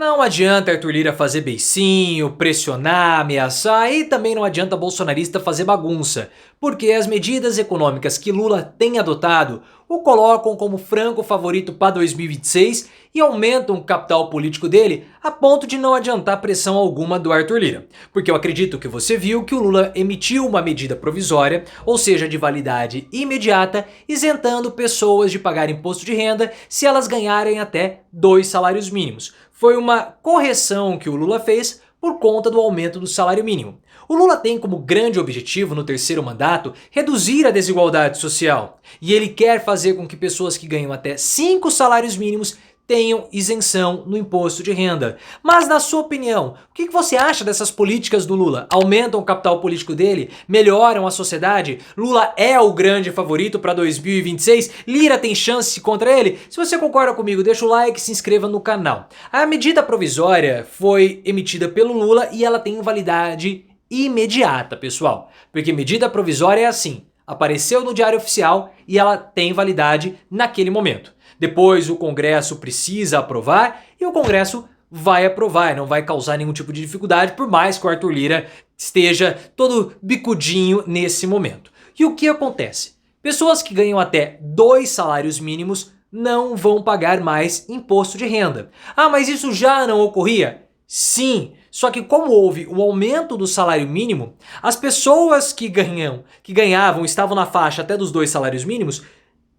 Não adianta Arthur Lira fazer beicinho, pressionar, ameaçar e também não adianta bolsonarista fazer bagunça, porque as medidas econômicas que Lula tem adotado o colocam como franco favorito para 2026 e aumentam o capital político dele a ponto de não adiantar pressão alguma do Arthur Lira. Porque eu acredito que você viu que o Lula emitiu uma medida provisória, ou seja, de validade imediata, isentando pessoas de pagar imposto de renda se elas ganharem até 2 salários mínimos. Foi uma correção que o Lula fez por conta do aumento do salário mínimo. O Lula tem como grande objetivo no terceiro mandato reduzir a desigualdade social. E ele quer fazer com que pessoas que ganham até 5 salários mínimos tenham isenção no imposto de renda. Mas na sua opinião, o que você acha dessas políticas do Lula? Aumentam o capital político dele? Melhoram a sociedade? Lula é o grande favorito para 2026? Lira tem chance contra ele? Se você concorda comigo, deixa o like e se inscreva no canal. A medida provisória foi emitida pelo Lula e ela tem validade imediata, pessoal. Porque medida provisória é assim, apareceu no Diário Oficial e ela tem validade naquele momento. Depois o Congresso precisa aprovar e o Congresso vai aprovar, não vai causar nenhum tipo de dificuldade, por mais que o Arthur Lira esteja todo bicudinho nesse momento. E o que acontece? Pessoas que ganham até 2 salários mínimos não vão pagar mais imposto de renda. Ah, mas isso já não ocorria? Sim, só que como houve um aumento do salário mínimo, as pessoas que ganhavam, estavam na faixa até dos 2 salários mínimos,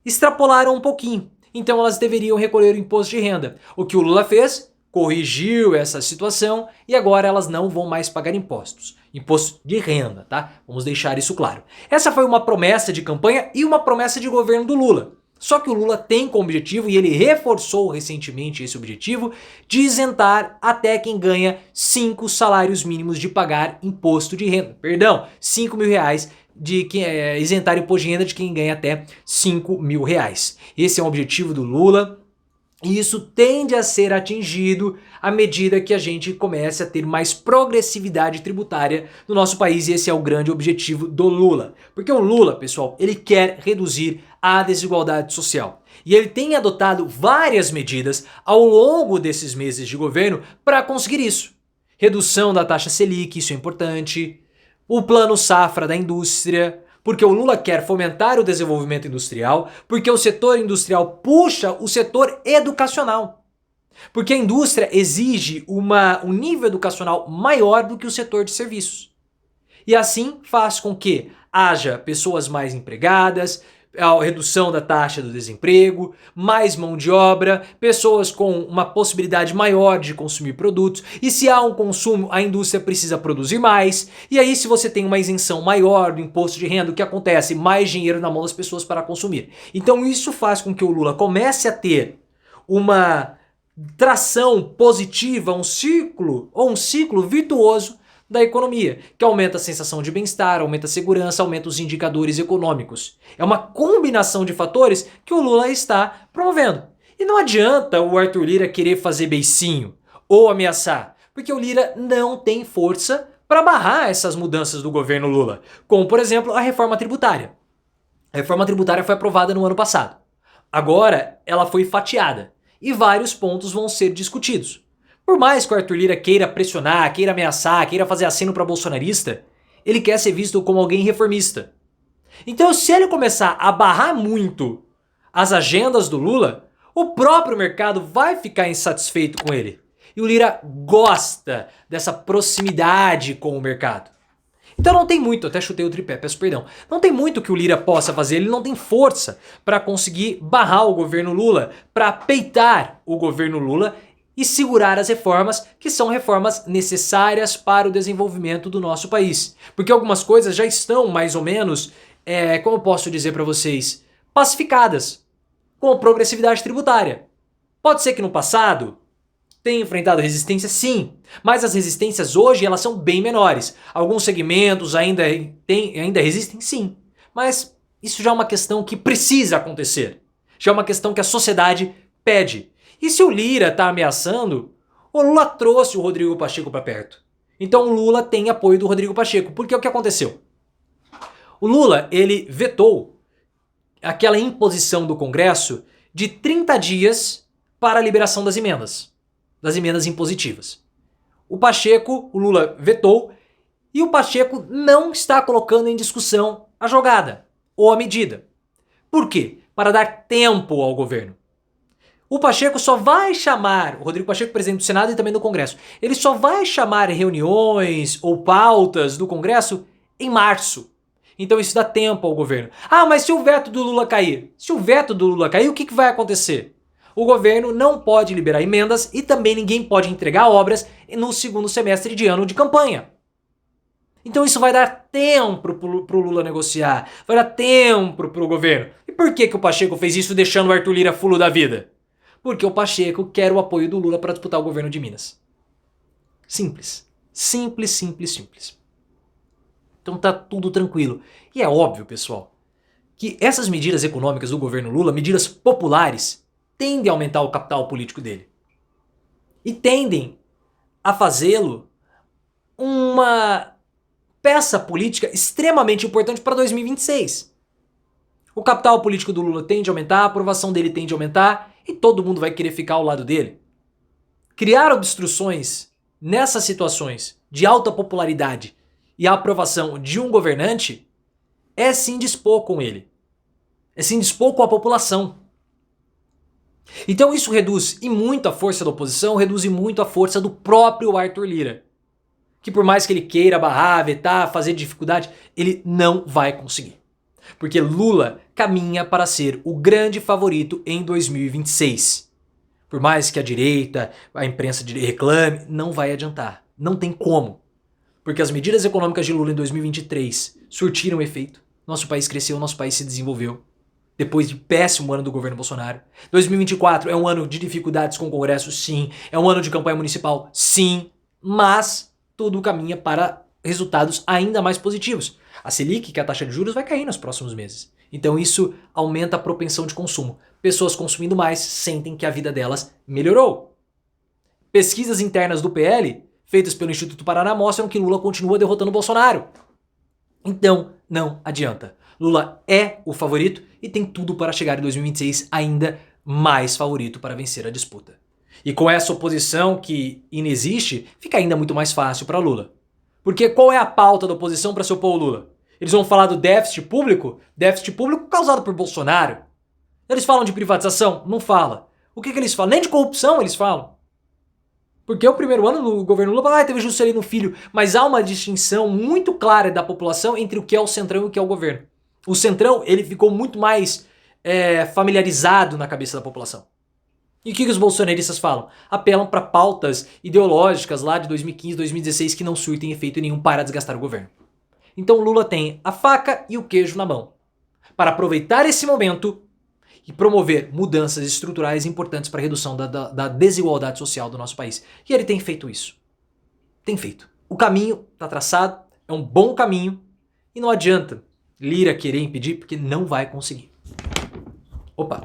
extrapolaram um pouquinho. Então elas deveriam recolher o imposto de renda. O que o Lula fez? Corrigiu essa situação e agora elas não vão mais pagar impostos. Imposto de renda, tá? Vamos deixar isso claro. Essa foi uma promessa de campanha e uma promessa de governo do Lula. Só que o Lula tem como objetivo, e ele reforçou recentemente esse objetivo, de isentar até quem ganha 5 salários mínimos de pagar imposto de renda. Perdão, 5 mil reais de isentar imposto de renda de quem ganha até 5 mil reais. Esse é o objetivo do Lula. E isso tende a ser atingido à medida que a gente comece a ter mais progressividade tributária no nosso país. E esse é o grande objetivo do Lula. Porque o Lula, pessoal, ele quer reduzir a desigualdade social. E ele tem adotado várias medidas ao longo desses meses de governo para conseguir isso. Redução da taxa Selic, isso é importante. O plano safra da indústria, porque o Lula quer fomentar o desenvolvimento industrial, porque o setor industrial puxa o setor educacional. Porque a indústria exige um nível educacional maior do que o setor de serviços. E assim faz com que haja pessoas mais empregadas, a redução da taxa do desemprego, mais mão de obra, pessoas com uma possibilidade maior de consumir produtos. E se há um consumo, a indústria precisa produzir mais. E aí, se você tem uma isenção maior do imposto de renda, o que acontece? Mais dinheiro na mão das pessoas para consumir. Então isso faz com que o Lula comece a ter uma tração positiva, um ciclo virtuoso da economia, que aumenta a sensação de bem-estar, aumenta a segurança, aumenta os indicadores econômicos. É uma combinação de fatores que o Lula está promovendo. E não adianta o Arthur Lira querer fazer beicinho ou ameaçar, porque o Lira não tem força para barrar essas mudanças do governo Lula, como por exemplo a reforma tributária. A reforma tributária foi aprovada no ano passado. Agora ela foi fatiada e vários pontos vão ser discutidos. Por mais que o Arthur Lira queira pressionar, queira ameaçar, queira fazer aceno para bolsonarista, ele quer ser visto como alguém reformista. Então, se ele começar a barrar muito as agendas do Lula, o próprio mercado vai ficar insatisfeito com ele. E o Lira gosta dessa proximidade com o mercado. Então não tem muito, até chutei o tripé, peço perdão. Não tem muito que o Lira possa fazer, ele não tem força para conseguir barrar o governo Lula, para peitar o governo Lula e segurar as reformas que são reformas necessárias para o desenvolvimento do nosso país. Porque algumas coisas já estão mais ou menos, como eu posso dizer para vocês, pacificadas, com progressividade tributária. Pode ser que no passado tenha enfrentado resistência, sim, mas as resistências hoje elas são bem menores. Alguns segmentos ainda resistem, sim, mas isso já é uma questão que precisa acontecer. Já é uma questão que a sociedade pede. E se o Lira está ameaçando, o Lula trouxe o Rodrigo Pacheco para perto. Então o Lula tem apoio do Rodrigo Pacheco. Porque o que aconteceu? O Lula, ele vetou aquela imposição do Congresso de 30 dias para a liberação das emendas. das emendas impositivas. O Pacheco, o Lula vetou, e o Pacheco não está colocando em discussão a jogada ou a medida. Por quê? Para dar tempo ao governo. O Pacheco só vai chamar, o Rodrigo Pacheco, presidente do Senado e também do Congresso, ele só vai chamar reuniões ou pautas do Congresso em março. Então isso dá tempo ao governo. Ah, mas se o veto do Lula cair? Se o veto do Lula cair, o que vai acontecer? O governo não pode liberar emendas e também ninguém pode entregar obras no segundo semestre de ano de campanha. Então isso vai dar tempo pro Lula negociar, vai dar tempo pro governo. E por que o Pacheco fez isso deixando o Arthur Lira fulo da vida? Porque o Pacheco quer o apoio do Lula para disputar o governo de Minas. Simples. Simples, simples, simples. Então tá tudo tranquilo. E é óbvio, pessoal, que essas medidas econômicas do governo Lula, medidas populares, tendem a aumentar o capital político dele. E tendem a fazê-lo uma peça política extremamente importante para 2026. O capital político do Lula tende a aumentar, a aprovação dele tende a aumentar e todo mundo vai querer ficar ao lado dele. Criar obstruções nessas situações de alta popularidade e a aprovação de um governante é sim dispor com ele. É sim dispor com a população. Então isso reduz e muito a força da oposição, reduz e muito a força do próprio Arthur Lira. Que por mais que ele queira barrar, vetar, fazer dificuldade, ele não vai conseguir. Porque Lula caminha para ser o grande favorito em 2026. Por mais que a direita, a imprensa reclame, não vai adiantar. Não tem como. Porque as medidas econômicas de Lula em 2023 surtiram efeito. Nosso país cresceu, nosso país se desenvolveu. Depois de péssimo ano do governo Bolsonaro. 2024 é um ano de dificuldades com o Congresso, sim. É um ano de campanha municipal, sim. Mas tudo caminha para resultados ainda mais positivos. A Selic, que é a taxa de juros, vai cair nos próximos meses. Então isso aumenta a propensão de consumo. Pessoas consumindo mais sentem que a vida delas melhorou. Pesquisas internas do PL, feitas pelo Instituto Paraná, mostram que Lula continua derrotando Bolsonaro. Então não adianta. Lula é o favorito e tem tudo para chegar em 2026 ainda mais favorito para vencer a disputa. E com essa oposição que inexiste, fica ainda muito mais fácil para Lula. Porque qual é a pauta da oposição para se opor ao Lula? Eles vão falar do déficit público? Déficit público causado por Bolsonaro. Eles falam de privatização? Não fala. O que eles falam? Nem de corrupção eles falam. Porque o primeiro ano do governo Lula, teve Juscelino Filho, mas há uma distinção muito clara da população entre o que é o Centrão e o que é o governo. O Centrão, ele ficou muito mais familiarizado na cabeça da população. E o que os bolsonaristas falam? Apelam para pautas ideológicas lá de 2015, 2016 que não surtem efeito nenhum para desgastar o governo. Então Lula tem a faca e o queijo na mão para aproveitar esse momento e promover mudanças estruturais importantes para a redução da desigualdade social do nosso país. E ele tem feito isso. Tem feito. O caminho está traçado, é um bom caminho e não adianta Lira querer impedir porque não vai conseguir. Opa!